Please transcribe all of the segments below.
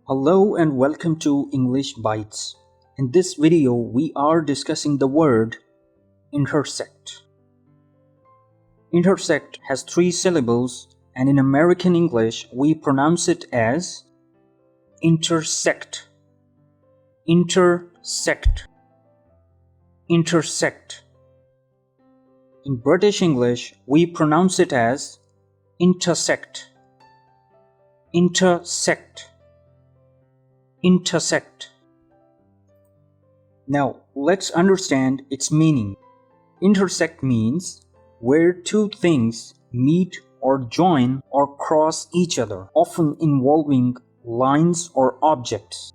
Hello and welcome to English Bytes. In this video, we are discussing the word intersect. Intersect has 3 syllables and in American English, we pronounce it as intersect, intersect, intersect. In British English, we pronounce it as intersect, intersect, intersect. Now, let's understand its meaning. Intersect means where two things meet or join or cross each other, often involving lines or objects.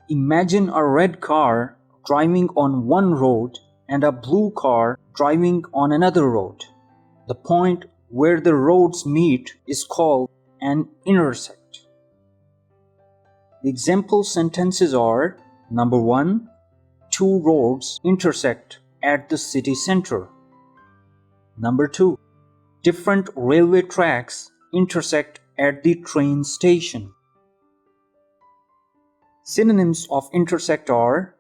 Imagine a red car driving on one road and a blue car driving on another road. The point where the roads meet is called an intersect. The example sentences are: number 1, 2 roads intersect at the city center. Number 2, different railway tracks intersect at the train station. Synonyms of intersect are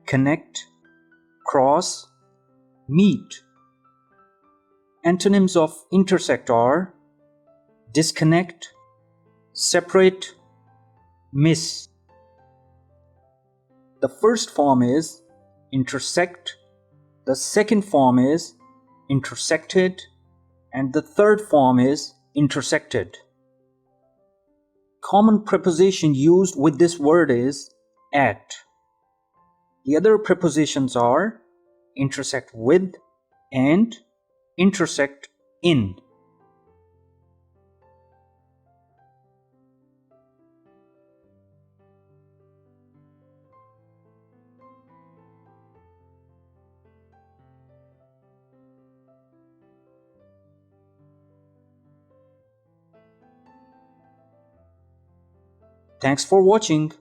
connect, cross, meet. Antonyms of intersect are disconnect, separate, miss. The first form is intersect, the second form is intersected, and the third form is intersected. Common preposition used with this word is at. The other prepositions are intersect with and intersect in. Thanks for watching.